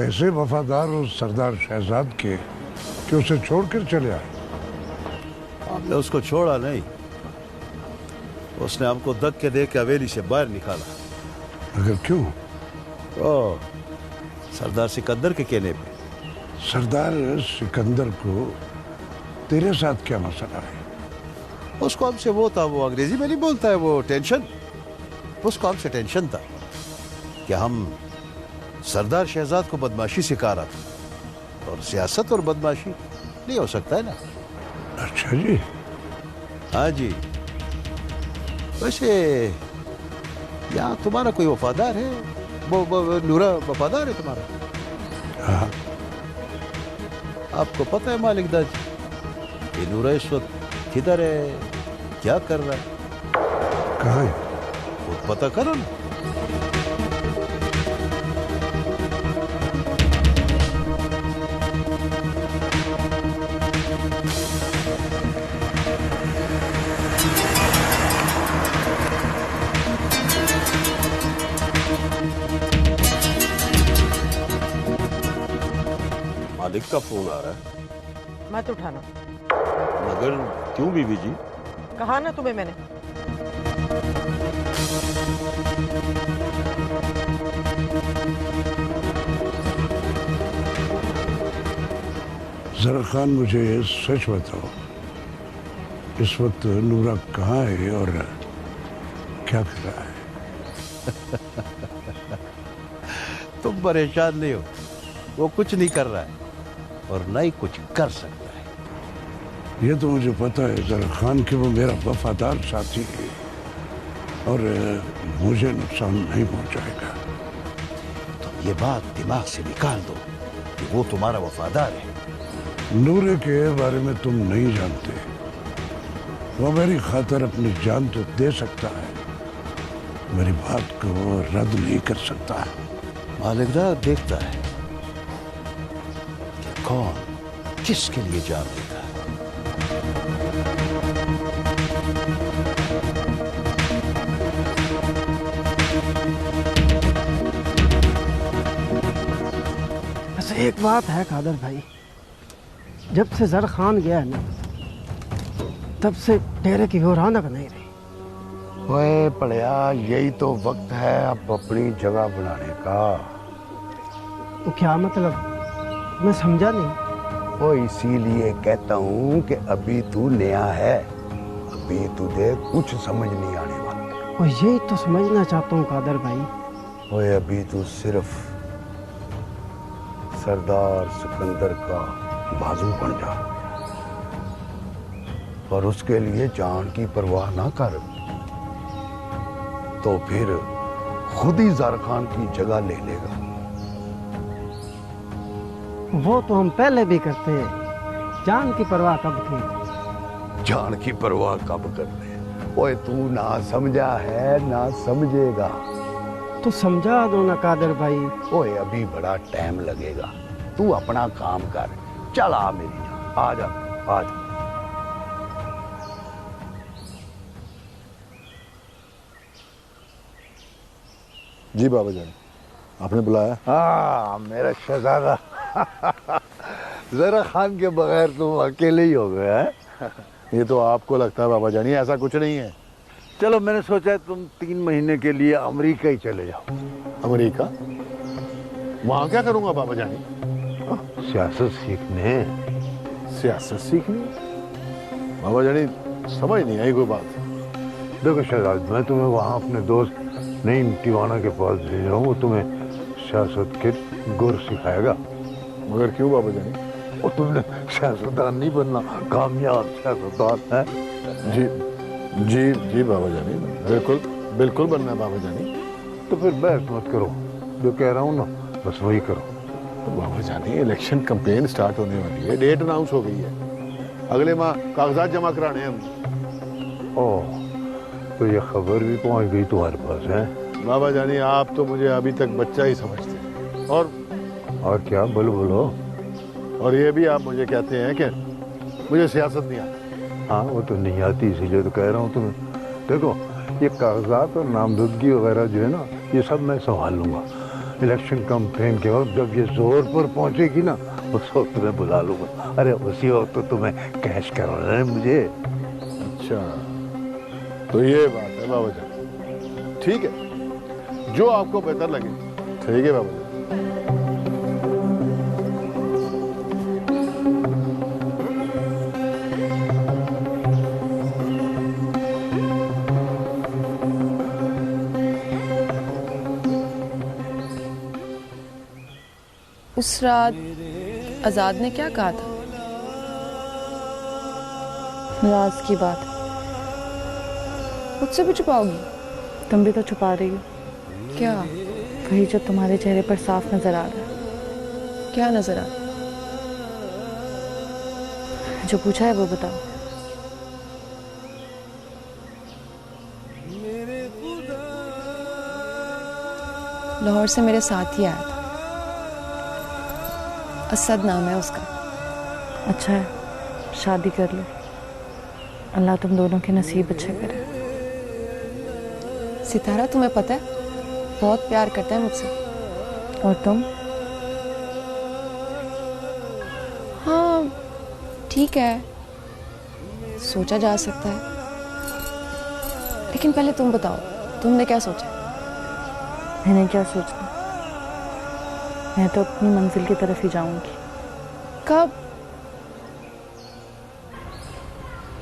ऐसे वफादार हो सरदार शहजाद के कि उसे छोड़कर चले आए। हमने उसको छोड़ा नहीं, उसने हमको धक्के दे के हवेली से बाहर निकाला। मगर क्यों? ओ, सरदार सिकंदर के कहने पे। सरदार सिकंदर को तेरे साथ क्या मसला है? उसको हमसे वो था, वो अंग्रेजी में नहीं बोलता है, वो टेंशन। उसको हमसे टेंशन था कि हम सरदार शहजाद को बदमाशी सिखा रहा था, और सियासत और बदमाशी नहीं हो सकता है ना। अच्छा जी। हाँ जी। वैसे यहाँ तुम्हारा कोई वफादार है? वो नूरा वफादार है तुम्हारा? हाँ। आपको पता है मालिक दाजी, ये नूरा इस वक्त किधर है, क्या कर रहा है? कहाँ है? खुद पता करो ना। मालिक का फोन आ रहा है। मत उठाना। मगर क्यों बीबी जी? कहा ना तुम्हें मैंने। जरा खान, मुझे सच बताओ, इस वक्त नूरा कहाँ है और क्या कर रहा है? तुम परेशान नहीं हो, वो कुछ नहीं कर रहा है और न ही कुछ कर सकता है। ये तो मुझे पता है जरा खान कि वो मेरा वफादार साथी है और मुझे नुकसान नहीं पहुंचाएगा। तो ये बात दिमाग से निकाल दो कि वो तुम्हारा वफादार है। नूरे के बारे में तुम नहीं जानते। वो मेरी खातिर अपनी जान तो दे सकता है, मेरी बात को रद्द नहीं कर सकता है। मालिकदार देखता है कि कौन किसके लिए जान देता है। बस एक बात है कादर भाई, जब से जर खान गया है ना, तब से डेरे की वो रौनक नहीं रही। ओए पड़िया, यही तो वक्त है अब अपनी जगह बनाने का। वो क्या मतलब? मैं समझा नहीं। वो इसीलिए कहता हूँ कि अभी तू नया है, अभी तुझे कुछ समझ नहीं आने वाला। और यही तो समझना चाहता हूँ कादर भाई। ओए अभी तू सिर्फ सरदार सिकंदर का बाजू बन जा और उसके लिए जान की परवाह ना कर, तो फिर खुद ही ज़र खान की जगह ले लेगा। वो तो हम पहले भी करते हैं, जान की परवाह कब थी? जान की परवाह कब कर ले? ओए तू ना समझा है ना समझेगा। तो समझा दो ना कादर भाई। ओए अभी बड़ा टाइम लगेगा, तू अपना काम कर। चल आ मेरी जान, आ जा आ जा। जी बाबा जान, आपने बुलाया? हाँ मेरा शहजादा। जरा खान के बगैर तुम अकेले ही हो गए हैं। ये तो आपको लगता है बाबा जान, ऐसा कुछ नहीं है। चलो मैंने सोचा तुम 3 महीने के लिए अमेरिका ही चले जाओ। अमेरिका? वहां क्या करूंगा बाबा जानी? सियासत सीखने। सियासत सीखनी? बाबा जानी समझ नहीं आई कोई बात। देखो शहजाद, मैं तुम्हें वहाँ अपने दोस्त नईम टिवाना के पास भेज रहा हूँ, वो तुम्हें सियासत के गुर सिखाएगा। मगर क्यों बाबा जानी? और तुमने सियासतदान नहीं बनना, कामयाब सियासतदान है। जी जी जी बाबा जानी, बिल्कुल बिल्कुल बनना है बाबा जानी। तो फिर बहस मत करो, जो कह रहा हूँ ना बस वही करो। तो बाबा जानी इलेक्शन कैंपेन स्टार्ट होने वाली है, डेट अनाउंस हो गई है, अगले माह कागजात जमा कराने हैं हम। ओह, तो ये खबर भी पहुंच गई तुम्हारे पास है? बाबा जानी आप तो मुझे अभी तक बच्चा ही समझते हैं। और क्या? बोलो। और ये भी आप मुझे कहते हैं कि मुझे सियासत नहीं आती। हाँ वो तो नहीं आती, इसीलिए तो कह रहा हूँ तुम्हें। देखो ये कागजात और नामजदगी वगैरह जो है ना, ये सब मैं संभाल लूंगा, इलेक्शन कैंपेन के वक्त जब ये जोर पर पहुंचेगी ना, उस वक्त मैं बुला लूंगा। अरे उसी वक्त तो तुम्हें कैश करवाना है मुझे। अच्छा, तो ये बात है बाबा जान। ठीक है, जो आपको बेहतर लगे। ठीक है बाबा जान। उस रात आजाद ने क्या कहा था? राज की बात मुझसे भी छुपाओगी? तुम भी तो छुपा रही हो। क्या? वही जो तुम्हारे चेहरे पर साफ नजर आ रहा है। क्या नजर आ रहा? जो पूछा है वो बताओ। लाहौर से मेरे साथ ही आया था, असद नाम है उसका। अच्छा है, शादी कर लो। अल्लाह तुम दोनों के नसीब अच्छे करे। सितारा, तुम्हें पता है बहुत प्यार करता है मुझसे। और तुम? हाँ ठीक है, सोचा जा सकता है, लेकिन पहले तुम बताओ, तुमने क्या सोचा? मैंने क्या सोचना, मैं तो अपनी मंजिल की तरफ ही जाऊंगी। कब?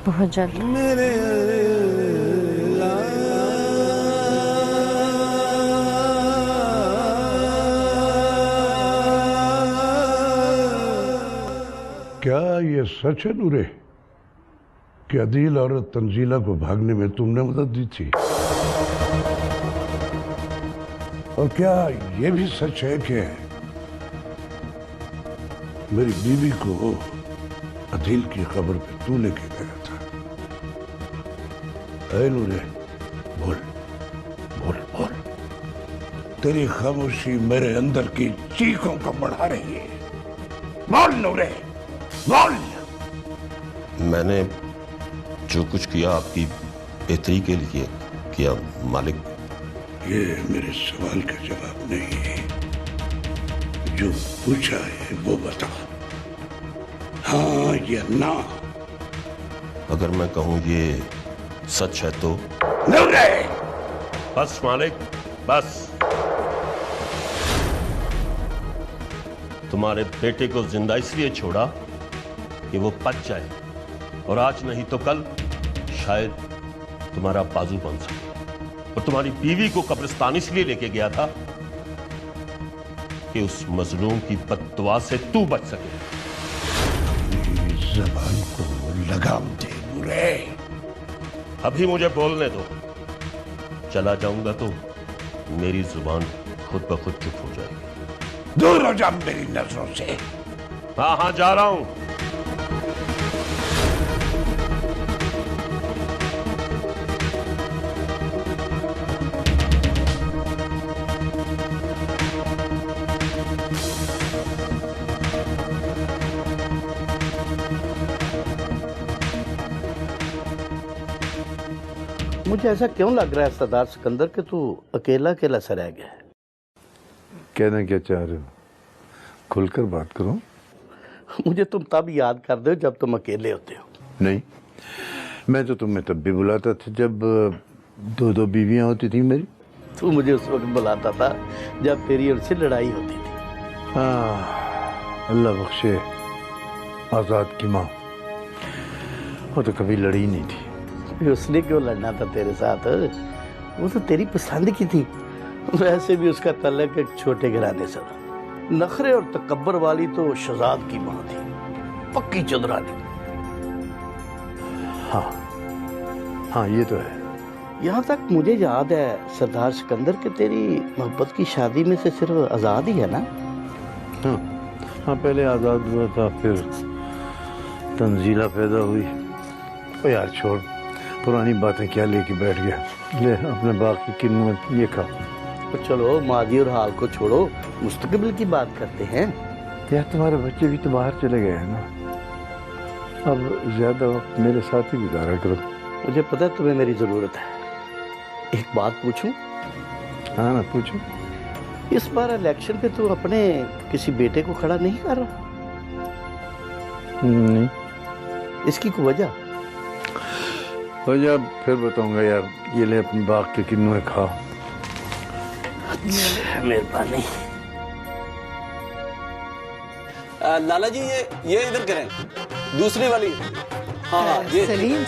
बहुत जल्द। क्या ये सच है नूरे कि अदील और तंजीला को भागने में तुमने मदद दी थी? और क्या ये भी सच है कि मेरी बीवी को अदील की खबर पे तू लेके गया था? ऐ नूरे, बोल बोल बोल। तेरी खामोशी मेरे अंदर की चीखों को बढ़ा रही है। बोल नूरे, बोल। मैंने जो कुछ किया आपकी बेहतरी के लिए किया मालिक। ये मेरे सवाल का जवाब नहीं है। जो पूछा है वो बता, हाँ या ना। अगर मैं कहूं ये सच है तो? नूरे! बस मालिक, बस। तुम्हारे बेटे को जिंदा इसलिए छोड़ा कि वो पच जाए, और आज नहीं तो कल शायद तुम्हारा बाजू बन सके। और तुम्हारी बीवी को कब्रिस्तान इसलिए लेके गया था कि उस मजलूम की बद्दुआ से तू बच सके। जबान को लगाम दे नूरे। अभी मुझे बोलने दो, चला जाऊंगा तो मेरी जुबान खुद ब खुद चुप हो जाएगी। दूर हो जा मेरी नजरों से। हाँ हाँ, जा रहा हूं। मुझे ऐसा क्यों लग रहा है सरदार सिकंदर कि तू अकेला अकेला सा रह गया है? कहना क्या चाह रहे हो? खुलकर बात करो। मुझे तुम तब याद कर दो जब तुम अकेले होते हो। नहीं, मैं तो तुम्हें तब भी बुलाता था जब दो दो बीवियां होती थी मेरी। तू मुझे उस वक्त बुलाता था जब तेरी उनसे लड़ाई होती थी। हाँ, अल्लाह बख्शे आजाद की माँ, वो तो कभी लड़ी नहीं थी। उसने क्यों लड़ना था तेरे साथ? वो तो तेरी पसंद की थी। वैसे भी उसका तल्लक एक छोटे घराने से था। नखरे और तकब्बर वाली तो शहजाद की माँ थी, पक्की चंद्रानी। हाँ हाँ, ये तो है। यहाँ तक मुझे याद है सरदार सिकंदर के तेरी मोहब्बत की शादी में से सिर्फ आजाद ही है ना? हाँ हाँ, पहले आजाद हुआ था, फिर तंजीला पैदा हुई। ओ यार छोड़, पुरानी बातें क्या लेके बैठ गया। ले अपने बाग की किन्नत ये खा। तो चलो माजी और हाल को छोड़ो, मुस्तकबिल की बात करते हैं। यार तुम्हारे बच्चे भी तो बाहर चले गए हैं ना, अब ज्यादा वक्त मेरे साथ ही गुजारा करो। मुझे पता है तुम्हें मेरी जरूरत है। एक बात पूछूं? हाँ ना, पूछो। इस बार इलेक्शन पे तू अपने किसी बेटे को खड़ा नहीं कर रहा? नहीं। इसकी कोई वजह? वजह फिर बताऊंगा यार। ये ले अपने बाग के किन्नू खा। मेहरबानी। लाला जी ये इधर करें, दूसरी वाली। हाँ ये सलीम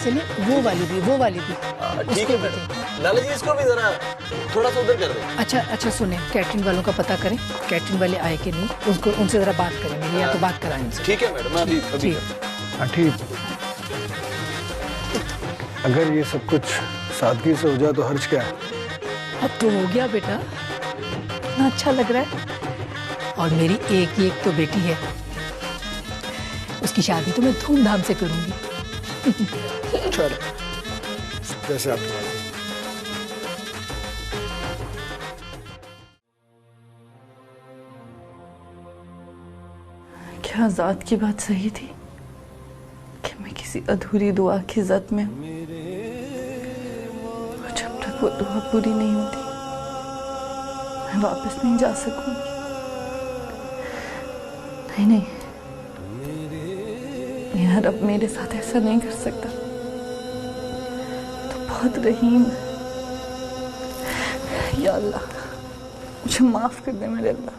वो वाली भी ठीक है मैडम। लाला जी इसको भी जरा थोड़ा सा उधर कर दें। अच्छा सुने, कैटरिंग वालों का पता करें, कैटरिंग वाले आए कि नहीं, उसको उनसे जरा बात करेंगे या तो बात कराएंगे। ठीक है मैडम, अभी ठीक। अगर ये सब कुछ सादगी से हो जाए तो हर्ज क्या है? अब तो हो गया बेटा, इतना अच्छा लग रहा है। और मेरी एक तो बेटी है, उसकी शादी तो मैं धूमधाम से करूंगी। चलो जैसे आप। क्या आजाद की बात सही थी कि मैं किसी अधूरी दुआ की जद में हूं? जब तक वो दुआ पूरी नहीं होती मैं वापस नहीं जा सकूंगी। नहीं, मेरा रब मेरे साथ ऐसा नहीं कर सकता। तो बहुत रहीम है। या अल्लाह मुझे माफ कर दे मेरे अल्लाह,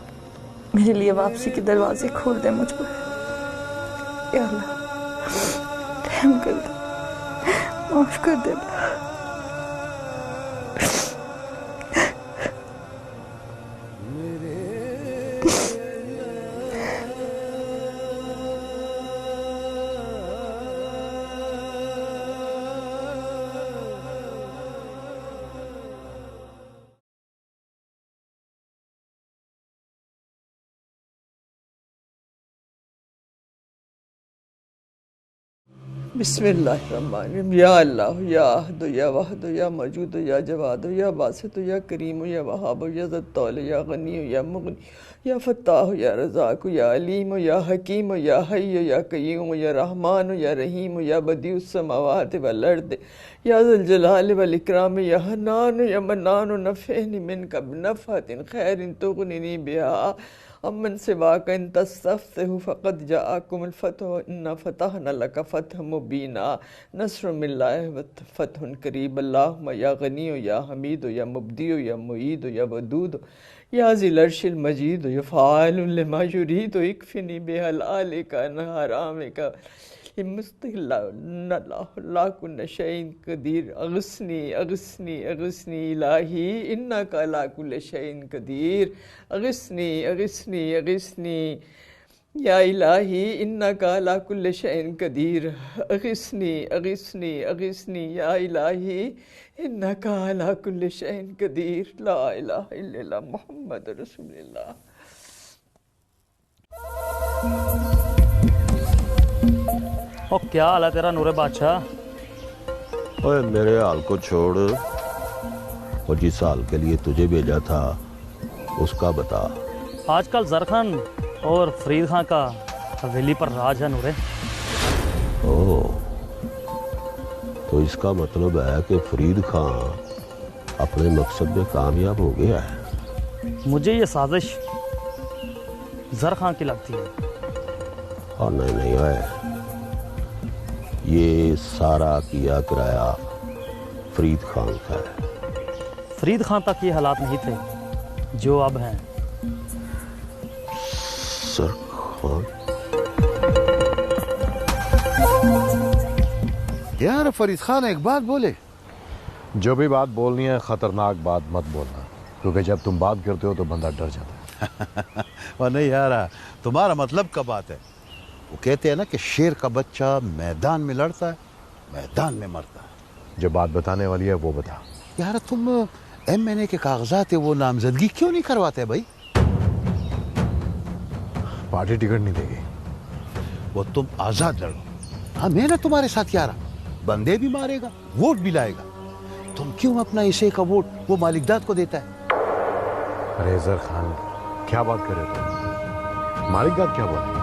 मेरे लिए वापसी के दरवाजे खोल दे मुझ पर। या अल्लाह रहम कर दे, माफ कर दे। बिस्मिल्लाहिर्रहमानिर्रहीम। या अल्लाह या अहद या वहद या मौजूद या जवाद या बासित या करीम या वहाब या ज़त्तौल या गनी या मुगनी या फत्ताह या रज़ाक या अलीम या हकीम या हय्य या क़य्यूम या रहमान या रहीम या बदीउस समावात वल अर्द या ज़ुल जलाल वल इकराम या हन्नान या मन्नान नफ़अनी मिनका बिनफ़अतिन खैरिन तुग़निनी बिहा अमन सिवाक इन तस्तफ्तिहु फ़क़द जाअकुमुल फ़तहु इन्ना फ़तहना लका फ़तहन मुबीना नस्रुम मिनल्लाहि व फ़तहुन क़रीब। अल्लाहुम्मा या गनी या हमीद या मुब्दी या मुईद या वदूद या ज़िल अर्शिल मजीद या फ़ाइलुन लिमा युरीद इक्फ़िनी बिहलालिका अन हरामिका ला कुल्ल शैइन क़दीर। अग़िस्नी अग़िस्नी अग़िस्नी इलाही इन्नका अला कुल्लि शैइन क़दीर। अग़िस्नी अग़िस्नी अग़िस्नी या इलाही इन्नका अला कुल्लि शैइन क़दीर। अग़िस्नी अग़िस्नी अग़िस्नी या इलाही इन्नका अला कुल्लि शैइन क़दीर। ला इलाहा इल्लल्लाह मुहम्मद रसूलुल्लाह। ओ क्या हाल है तेरा नूरे बादशाह? ओए मेरे हाल को छोड़ और जिस हाल के लिए तुझे भेजा था उसका बता। आजकल जरखान और फरीद खां का हवेली पर राज है नूरे। ओह, तो इसका मतलब है कि फरीद खां अपने मकसद में कामयाब हो गया है। मुझे ये साजिश जरखान की लगती है। और नहीं है, ये सारा किया कराया फरीद खान का है। फरीद खान तक ये हालात नहीं थे जो अब हैं। सर खान यार फरीद खान एक बात बोले। जो भी बात बोलनी है खतरनाक बात मत बोलना, क्योंकि जब तुम बात करते हो तो बंदा डर जाता है। और नहीं यार, तुम्हारा मतलब का बात है। वो कहते हैं ना कि शेर का बच्चा मैदान में लड़ता है, मैदान में मरता है। जो बात बताने वाली है वो बता। यार तुम MNA के कागजात है वो नामजदगी क्यों नहीं करवाते भाई? पार्टी टिकट नहीं देगी। वो तुम आजाद लड़ो। हाँ मैं ना तुम्हारे साथ यार, बंदे भी मारेगा, वोट भी लाएगा। तुम क्यों अपना हिस्से का वोट वो मालिकदाद को देता है? अरे जर खान क्या बात कर रहे थे? मालिकदाद क्या बोले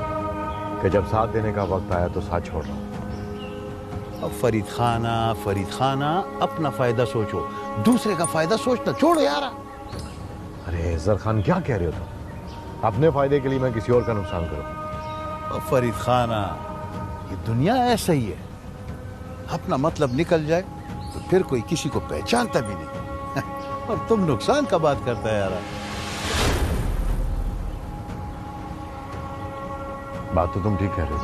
कि जब साथ देने का वक्त आया तो साथ छोड़ रहा हूं। अब फरीद खाना अपना फायदा सोचो, दूसरे का फायदा सोचना छोड़ो यार। अरे रेजर खान क्या कह रहे हो तुम? अपने फायदे के लिए मैं किसी और का नुकसान करूं? फरीद खाना, ये दुनिया ऐसा ही है, अपना मतलब निकल जाए तो फिर कोई किसी को पहचानता भी नहीं। और तुम नुकसान का बात करता है यार। बात तो तुम ठीक कह रहे हो।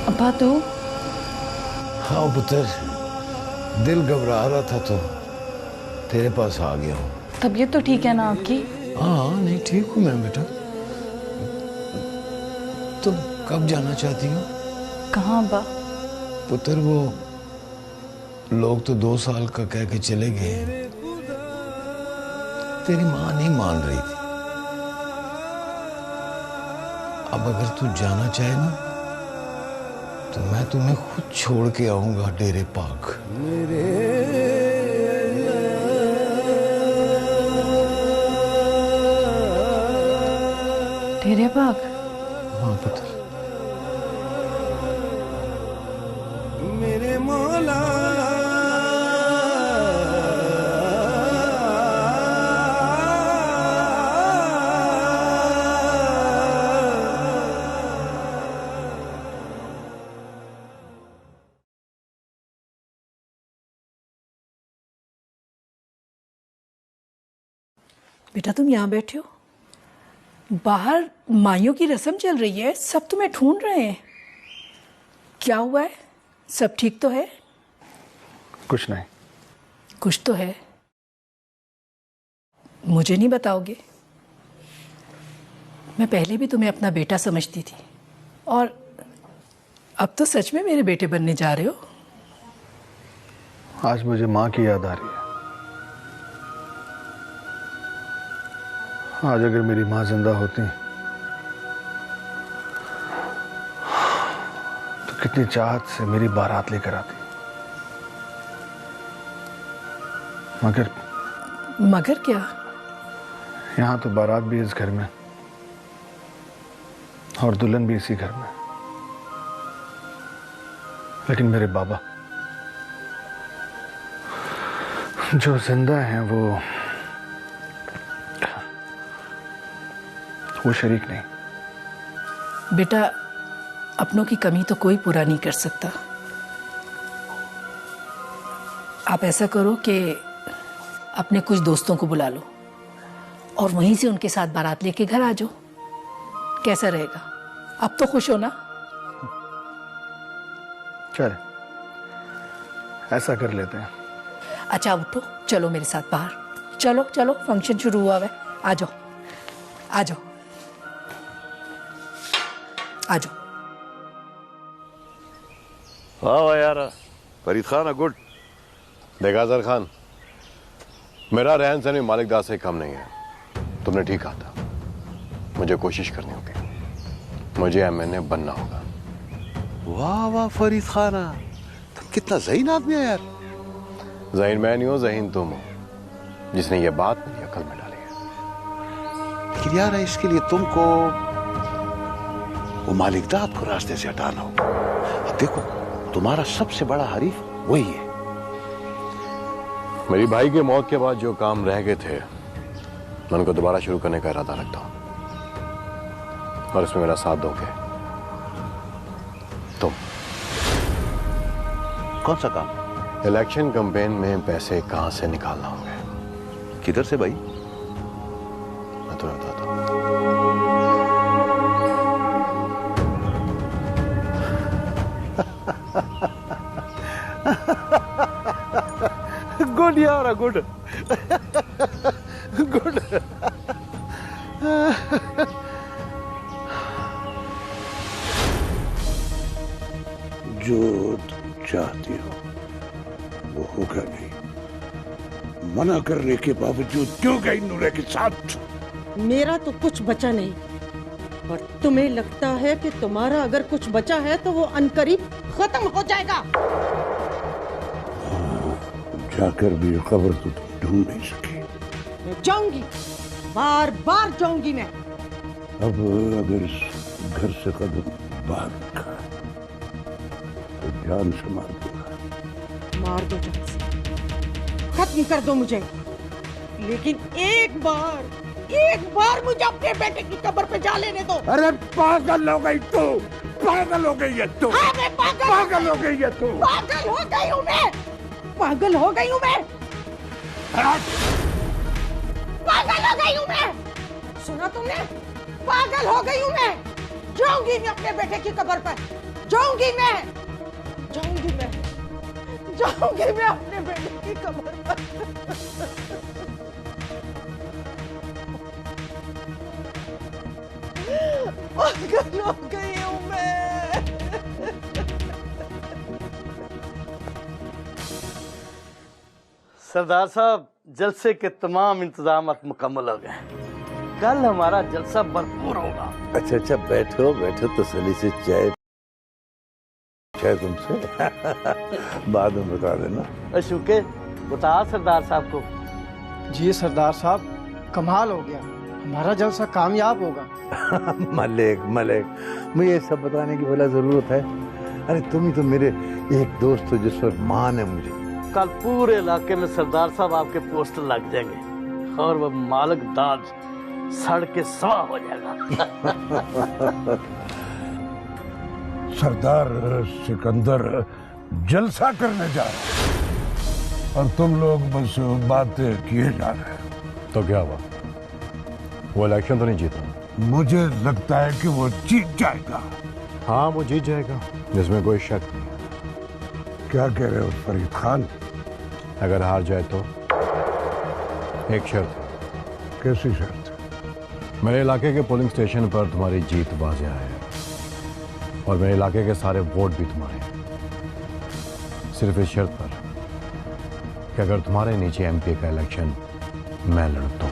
अब्बा तू? हाँ पुत्र, दिल घबरा रहा था तो तेरे पास आ गया हूँ। तबीयत तो ठीक है ना आपकी? हाँ नहीं, ठीक हूँ मैं बेटा। तुम कब जाना चाहती हो? कहाँ अब्बा? पुत्र वो लोग तो 2 साल का कह के चले गए, तेरी माँ नहीं मान रही थी। अब अगर तू जाना चाहे ना तो मैं तुम्हें खुद छोड़ के आऊंगा डेरे पाक। डेरे पाक? हाँ पुत्र। मेरे मौला बेटा तुम यहाँ बैठे हो, बाहर माइयों की रस्म चल रही है, सब तुम्हें ढूंढ रहे हैं। क्या हुआ है? सब ठीक तो है? कुछ नहीं। कुछ तो है, मुझे नहीं बताओगे? मैं पहले भी तुम्हें अपना बेटा समझती थी और अब तो सच में मेरे बेटे बनने जा रहे हो। आज मुझे माँ की याद आ रही है। आज अगर मेरी माँ जिंदा होती तो कितनी चाहत से मेरी बारात लेकर आती। मगर क्या? यहाँ तो बारात भी इस घर में और दुल्हन भी इसी घर में, लेकिन मेरे बाबा जो जिंदा हैं वो शरीक नहीं। बेटा अपनों की कमी तो कोई पूरा नहीं कर सकता। आप ऐसा करो कि अपने कुछ दोस्तों को बुला लो और वहीं से उनके साथ बारात लेके घर आ जाओ। कैसा रहेगा? अब तो खुश हो ना? चल ऐसा कर लेते हैं। अच्छा उठो, चलो मेरे साथ बाहर। चलो चलो, फंक्शन शुरू हुआ है। आ जाओ आ जाओ आ जाओ। वाह यार, फरीद खान गुड। देखा अजहर खान, मेरा रहन सहन मालिकदार से कम नहीं है। तुमने ठीक कहा था, मुझे कोशिश करनी होगी, मुझे एमएनए बनना होगा। वाह वाह फरीद खाना, तुम कितना ज़हीन आदमी है यार। ज़हीन मैं नहीं हूं, ज़हीन तुम हो, जिसने ये बात मेरी अकल में डाली है। लेकिन यार इसके लिए तुमको वो मालिकदार को रास्ते से हटाना होगा। अब देखो, तुम्हारा सबसे बड़ा हरीफ वही है। मेरी भाई के मौत के बाद जो काम रह गए थे मैं उनको दोबारा शुरू करने का इरादा रखता हूं, और इसमें मेरा साथ दोगे तुम। कौन सा काम? इलेक्शन कैंपेन में पैसे कहां से निकालना होंगे। किधर से भाई? मैं तुम्हें बताता हूं। गुड यार, गुड गुड। जो चाहती हो वो होगा नहीं। मना करने के बावजूद क्यों गई नूरे के साथ? मेरा तो कुछ बचा नहीं। और तुम्हें लगता है कि तुम्हारा अगर कुछ बचा है तो वो अनकरीब खत्म हो जाएगा। जाकर भी खबर तो तुम ढूंढ नहीं सकी। मैं जाऊंगी, बार बार जाऊंगी मैं। अब अगर इस घर से कदम बाहर रखा तो जान से मार दूंगा। मार दो जान से, खत्म कर दो मुझे, लेकिन एक बार मुझे अपने बेटे की कब्र पे जा लेने दो। अरे पागल हो गई तू, पागल हो गई है तू। हाँ, मैं पागल हो गई है तू। पागल हो गई हूँ मैं, पागल हो गई हूँ मैं, पागल हो गई हूँ मैं। सुना तुमने? पागल हो गई हूँ मैं। जाऊंगी मैं अपने बेटे की कब्र पर, जाऊंगी मैं अपने बेटे की कब्र पर। पागल हो गई हूँ मैं। सरदार साहब, जलसे के तमाम इंतजाम मुकम्मल हो गए। कल हमारा जलसा भरपूर होगा। अच्छा, बैठो तसल्ली से चाय तुमसे बाद में बता देना। शुके बता सरदार साहब को। जी सरदार साहब, कमाल हो गया, हमारा जलसा कामयाब होगा। मलिक, मुझे ये सब बताने की भला जरूरत है? अरे तुम ही तो मेरे एक दोस्त हो जिस पर मान है मुझे। कल पूरे इलाके में सरदार साहब आपके पोस्टर लग जाएंगे और वो मालिक दाद सड़ के सवा हो जाएगा। सरदार सिकंदर जलसा करने जा रहे और तुम लोग बस बातें किए जा रहे हो। तो क्या हुआ? वो इलेक्शन तो नहीं जीता? मुझे लगता है कि वो जीत जाएगा। हाँ, वो जीत जाएगा, जिसमें कोई शक नहीं। क्या कह रहे हो फरीद खान? अगर हार जाए तो एक शर्त। कैसी शर्त? मेरे इलाके के पोलिंग स्टेशन पर तुम्हारी जीत वाज़ेह है और मेरे इलाके के सारे वोट भी तुम्हारे हैं। सिर्फ इस शर्त पर कि अगर तुम्हारे नीचे एमपी का इलेक्शन मैं लड़ता हूँ।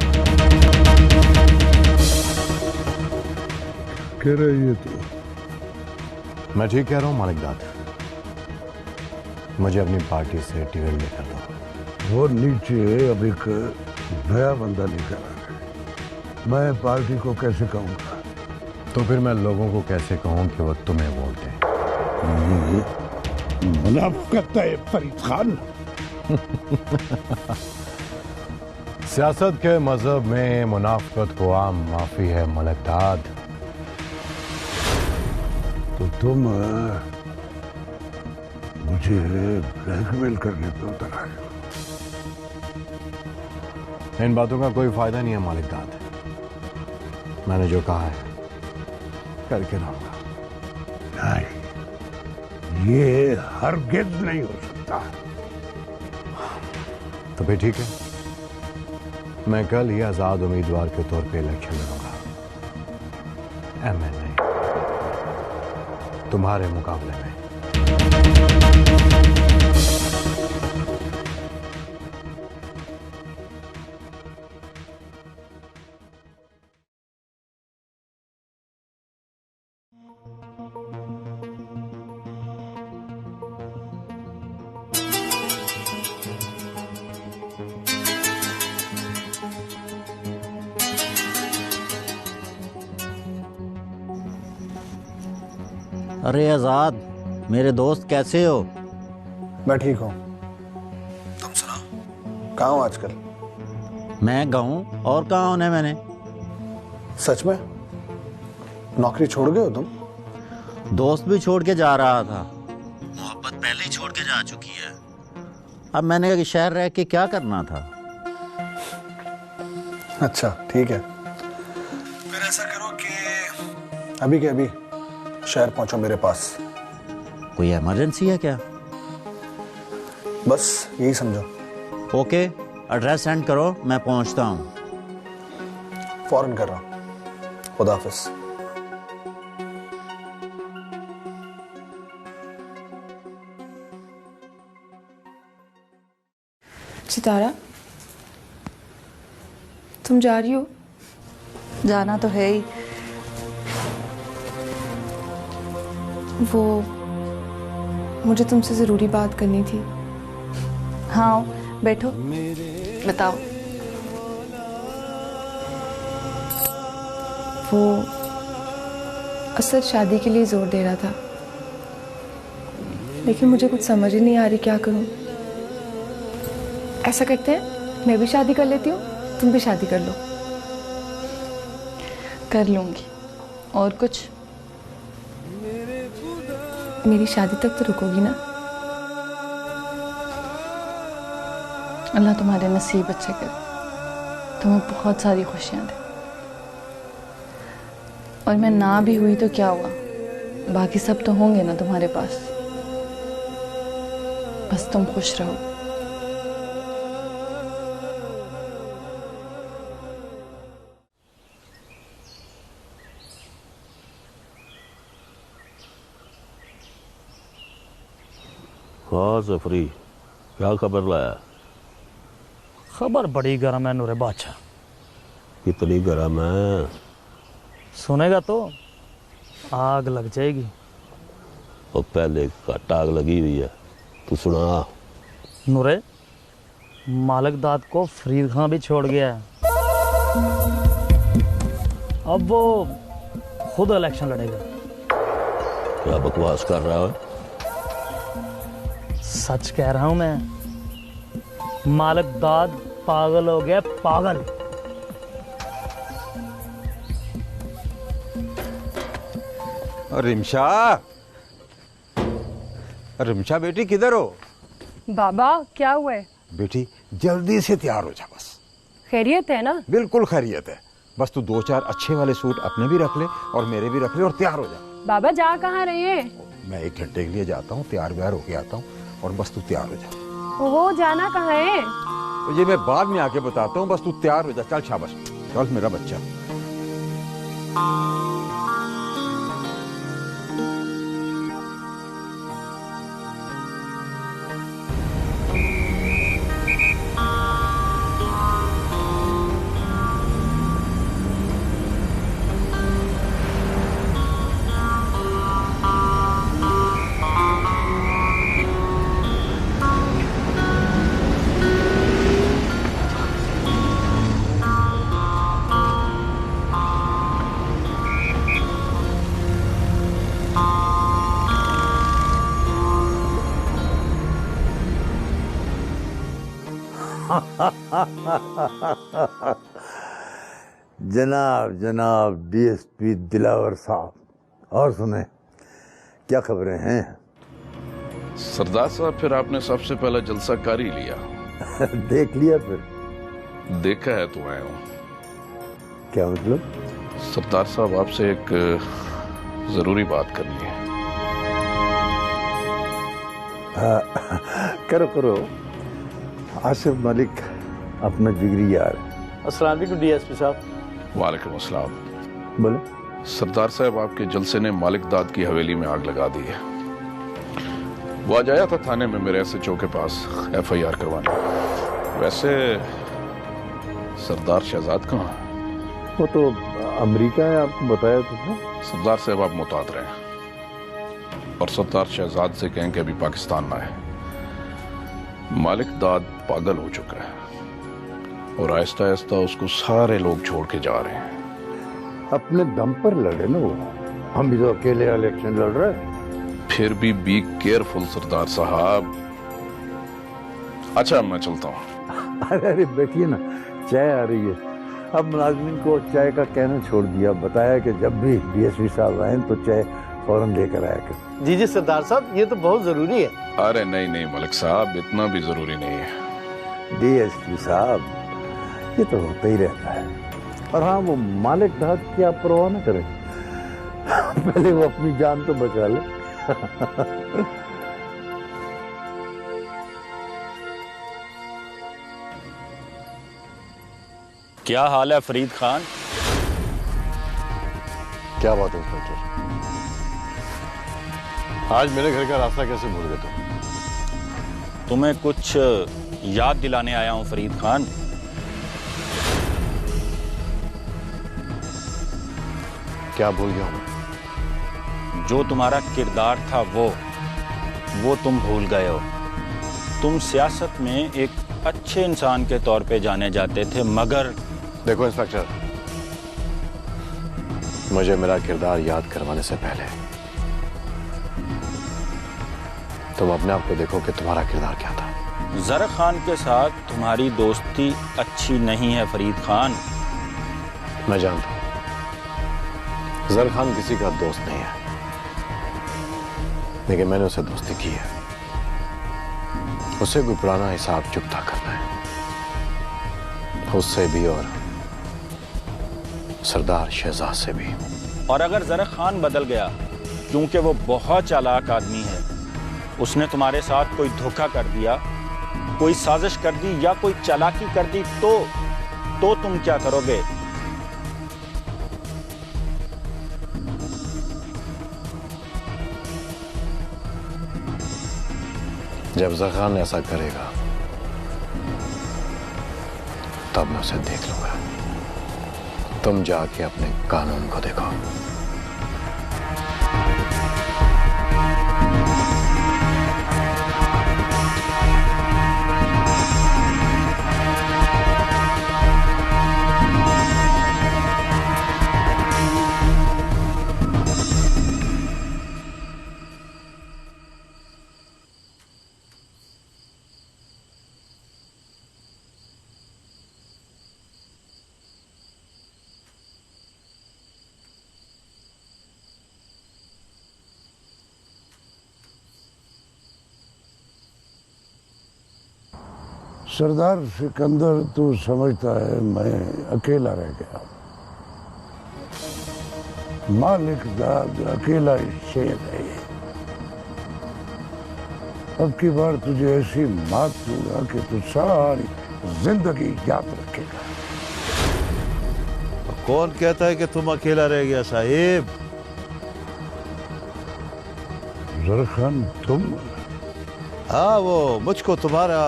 कह रही है तू? मैं ठीक कह रहा हूँ मालिक दाद। मुझे अपनी पार्टी से टिकट लेकर दो। वो नीचे अब एक नया बंदा लेकर आ रहा है, मैं पार्टी को कैसे कहूँगा? तो फिर मैं लोगों को कैसे कहूँ कि वो तुम्हें वोट दें? मुनाफिकत है फरीद खान। सियासत के मजहब में मुनाफिकत को आम माफी है मलिक दाद। तो तुम मुझे ब्लैकमेल करने पे उतर आए हो। इन बातों का कोई फायदा नहीं है मालिक दाद। मैंने जो कहा है करके रहूंगा। नहीं, ये हरगिज़ नहीं हो सकता। तो फिर ठीक है, मैं कल ही आजाद उम्मीदवार के तौर पे इलेक्शन लड़ूंगा। एमएनए तुम्हारे मुकाबले में। अरे आजाद, मेरे दोस्त कैसे हो? मैं ठीक हूँ, तुम सुनाओ, कहाँ हो आजकल? मैं गाँव और कहाँ होने मैंने। सच में? नौकरी छोड़ गए हो तुम? दोस्त भी छोड़ के जा रहा था, मोहब्बत पहले ही छोड़ के जा चुकी है। अब मैंने शहर रह के क्या करना था। अच्छा ठीक है, फिर ऐसा करो कि अभी के अभी शहर पहुंचो मेरे पास। कोई इमरजेंसी है क्या? बस यही समझो। ओके, एड्रेस सेंड करो, मैं पहुंचता हूँ। फौरन कर रहा हूँ। खुदा हाफिज। सितारा, तुम जा रही हो? जाना तो है ही, वो मुझे तुमसे ज़रूरी बात करनी थी। हाँ बैठो, बताओ। वो असद शादी के लिए जोर दे रहा था, लेकिन मुझे कुछ समझ ही नहीं आ रही क्या करूं। ऐसा करते हैं, मैं भी शादी कर लेती हूँ, तुम भी शादी कर लो। कर लूंगी। और कुछ? मेरी शादी तक तो रुकोगी ना? अल्लाह तुम्हारे नसीब अच्छे करे, तुम्हें बहुत सारी खुशियां दे। और मैं ना भी हुई तो क्या हुआ, बाकी सब तो होंगे ना तुम्हारे पास। बस तुम खुश रहो। हाँ सफरी, क्या खबर लाया? खबर बड़ी गर्म है नूरे बादशाह। कितनी गर्म है? सुनेगा तो आग लग जाएगी। और पहले घट आग लगी हुई है, तू सुना। नूरे, मालिक दाद को फरीद खां भी छोड़ गया है। अब वो खुद इलेक्शन लड़ेगा। क्या बकवास कर रहा है? सच कह रहा हूं मैं। मालिक दाद पागल हो गया, पागल। रिमशा, रिमशा बेटी किधर हो? बाबा क्या हुआ है? बेटी जल्दी से तैयार हो जा बस। खैरियत है ना? बिल्कुल खैरियत है। बस तू 2-4 अच्छे वाले सूट अपने भी रख ले और मेरे भी रख ले और तैयार हो जा। बाबा जा कहाँ रहे हैं? मैं 1 घंटे के लिए जाता हूँ, तैयार व्यार होके आता हूँ और बस तू तैयार हो जा। वो जाना कहाँ है? तो ये मैं बाद में आके बताता हूँ, बस तू तैयार हो जा। चल शाबाश, चल मेरा बच्चा। जनाब जनाब डीएसपी दिलावर साहब, और सुने क्या खबरें हैं? सरदार साहब, फिर आपने सबसे पहला जलसा कर ही लिया। देख लिया फिर? देखा है तो आया हूँ। क्या मतलब? सरदार साहब, आपसे एक जरूरी बात करनी है। करो करो। आसिफ मलिक अपना जिगरी यार। अस्सलाम वालेकुम डीएसपी साहब। वालेकुम अस्सलाम। बोले। सरदार साहब, आपके जलसे ने मालिक दाद की हवेली में आग लगा दी है। वो आज आया था थाने में मेरे एसएचओ के पास FIR करवाने। वैसे सरदार शहजाद कहाँ है? वो तो अमेरिका है, आपको बताया तो था। सरदार साहब, आप मुताद रहें और सरदार शहजाद से कहें कि अभी पाकिस्तान ना है। मालिक दाद पागल हो चुका है और आहिस्ता आहिस्ता उसको सारे लोग छोड़ के जा रहे हैं। अपने दम पर लड़े ना वो, हम भी तो अकेले इलेक्शन लड़ रहे हैं। फिर भी बी केयरफुल सरदार साहब। अच्छा, मैं चलता हूँ। अरे बैठिए ना, चाय आ रही है। अब मुलाजिमिन को चाय का कहना छोड़ दिया, बताया कि जब भी डीएसपी साहब आए तो चाय फौरन लेकर आया कर। जी जी सरदार साहब, ये तो बहुत जरूरी है। अरे नहीं नहीं मलिक साहब, इतना भी जरूरी नहीं है। डीएसपी साहब, ये तो होता ही रहता है। और हाँ, वो मालिक दाद की आप परवाह न करें, पहले वो अपनी जान तो बचा ले। क्या हाल है फरीद खान? क्या बात है इंस्पेक्टर, आज मेरे घर का रास्ता कैसे भूल गए तुम? तुम्हें कुछ याद दिलाने आया हूं फरीद खान। क्या भूल गया हूं? जो तुम्हारा किरदार था वो तुम भूल गए हो। तुम सियासत में एक अच्छे इंसान के तौर पे जाने जाते थे, मगर देखो इंस्पेक्टर, मुझे मेरा किरदार याद करवाने से पहले तुम अपने आप को देखो कि तुम्हारा किरदार क्या था। ज़र खान के साथ तुम्हारी दोस्ती अच्छी नहीं है फरीद खान। मैं जानता हूं ज़र खान किसी का दोस्त नहीं है, लेकिन मैंने उसे दोस्ती की है। उससे कोई पुराना हिसाब चुकता करना है, उससे भी और सरदार शहजाद से भी। और अगर ज़र खान बदल गया, क्योंकि वो बहुत चालाक आदमी है, उसने तुम्हारे साथ कोई धोखा कर दिया, कोई साजिश कर दी या कोई चालाकी कर दी, तो तुम क्या करोगे? जब ज़र खान ऐसा करेगा तब मैं उसे देख लूंगा। तुम जाके अपने कानून को देखो। सरदार सिकंदर, तू समझता है मैं अकेला रह गया। मालिक दाद अकेला शेर है। अब की बार तुझे ऐसी मात दूंगा कि तू सारी जिंदगी याद रखेगा। तो कौन कहता है कि तुम अकेला रह गया साहिब? ज़र खान तुम? हाँ, वो मुझको तुम्हारा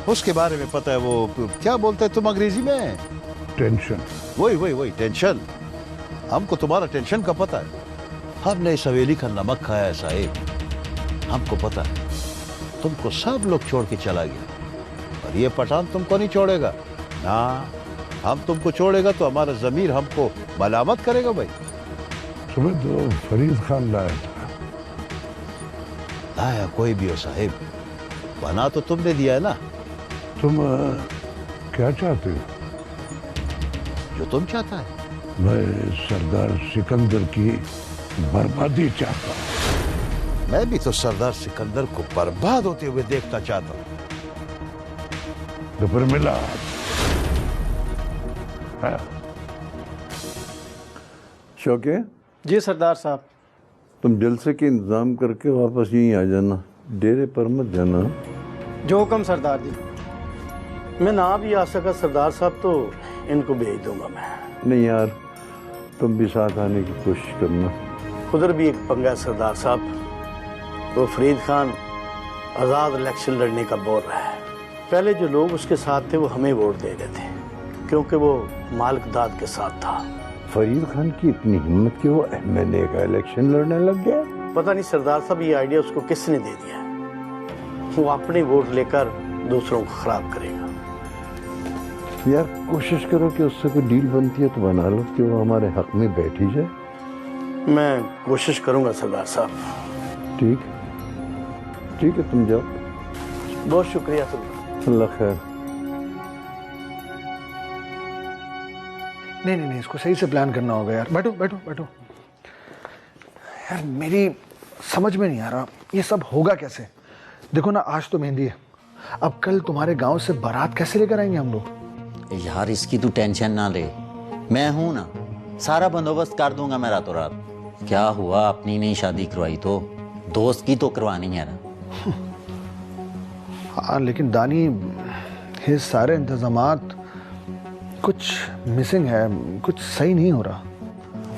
उसके बारे में पता है। वो क्या बोलते हैं तुम अंग्रेजी में? टेंशन। वही टेंशन। हमको तुम्हारा टेंशन का पता है। हमने इस हवेली का नमक खाया है साहिब। हमको पता है तुमको सब लोग छोड़ के चला गया, और ये पठान तुमको नहीं छोड़ेगा ना। हम तुमको छोड़ेगा तो हमारा ज़मीर हमको मलामत करेगा। भाई तुम्हें तो फरीद खान लाया था। लाया कोई भी हो साहिब, बना तो तुमने दिया है ना। तुम क्या चाहते हो? जो तुम चाहता है। मैं सरदार सिकंदर की बर्बादी चाहता हूं। मैं भी तो सरदार सिकंदर को बर्बाद होते हुए देखना चाहता हूं। तो फिर मिला। शौके? जी सरदार साहब। तुम जलसे के इंतजाम करके वापस यहीं आ जाना, डेरे पर मत जाना। जो हुक्म सरदार जी। मैं ना भी आ सका सरदार साहब तो इनको भेज दूंगा मैं। नहीं यार, तुम भी साथ आने की कोशिश करना। उधर भी एक पंगा है सरदार साहब। वो फरीद खान आज़ाद इलेक्शन लड़ने का बोल रहा है। पहले जो लोग उसके साथ थे वो हमें वोट दे रहे थे, क्योंकि वो मालिक दाद के साथ था। फरीद खान की इतनी हिम्मत कि वो एमएलए का इलेक्शन लड़ने लग गया। पता नहीं सरदार साहब ये आइडिया उसको किसने दे दिया। वो अपने वोट लेकर दूसरों को खराब करेगा। यार कोशिश करो कि उससे कोई डील बनती है तो बना लो कि वो हमारे हक में बैठी जाए। मैं कोशिश करूंगा सरदार साहब। ठीक है, तुम जाओ। बहुत शुक्रिया सरदार। अल्लाह खैर। नहीं, इसको सही से प्लान करना होगा यार। बैठो। यार मेरी समझ में नहीं आ रहा ये सब होगा कैसे। देखो ना, आज तो मेहंदी है, अब कल तुम्हारे गांव से बारात कैसे लेकर आएंगे हम लोग? यार इसकी तू टेंशन ना ले, मैं हूं ना, सारा बंदोबस्त कर दूंगा मैं रातों रात। क्या हुआ, अपनी नहीं शादी करवाई तो दोस्त की तो करवानी है ना। हाँ लेकिन दानी, ये सारे इंतजामात कुछ मिसिंग है, कुछ सही नहीं हो रहा।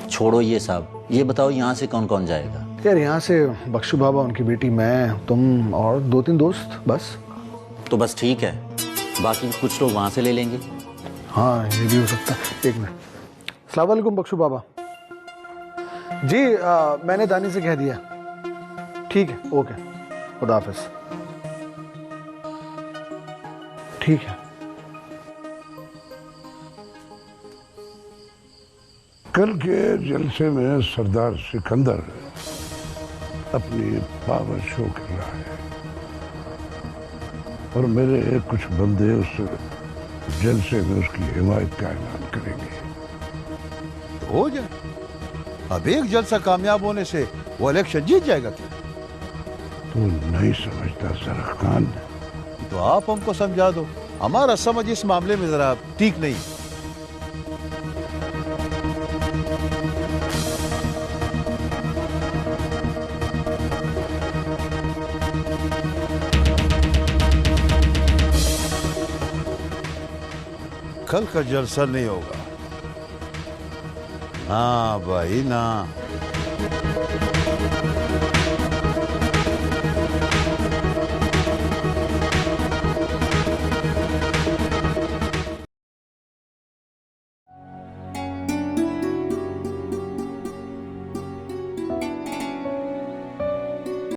छोड़ो ये सब, ये बताओ यहाँ से कौन कौन जाएगा? यार यहाँ से बख्शू बाबा, उनकी बेटी, मैं, तुम और 2-3 दोस्त बस। तो बस ठीक है, बाकी कुछ लोग वहाँ से ले लेंगे। हाँ ये भी हो सकता है। एक मिनट। अस्सलाम वालेकुम बख्शू बाबा। जी मैंने दानी से कह दिया। ठीक है, ओके, खुदा हाफिज। ठीक है। कल के जलसे में सरदार सिकंदर अपनी पावर शो कर रहा है और मेरे कुछ बंदे उस जलसे में उसकी हिमायत का ऐलान करेंगे। तो हो जाए। अब एक जलसा कामयाब होने से वो इलेक्शन जीत जाएगा क्या? तू नहीं समझता सरख खान। तो आप हमको समझा दो, हमारा समझ इस मामले में जरा ठीक नहीं। कल का जलसा नहीं होगा ना भाई ना।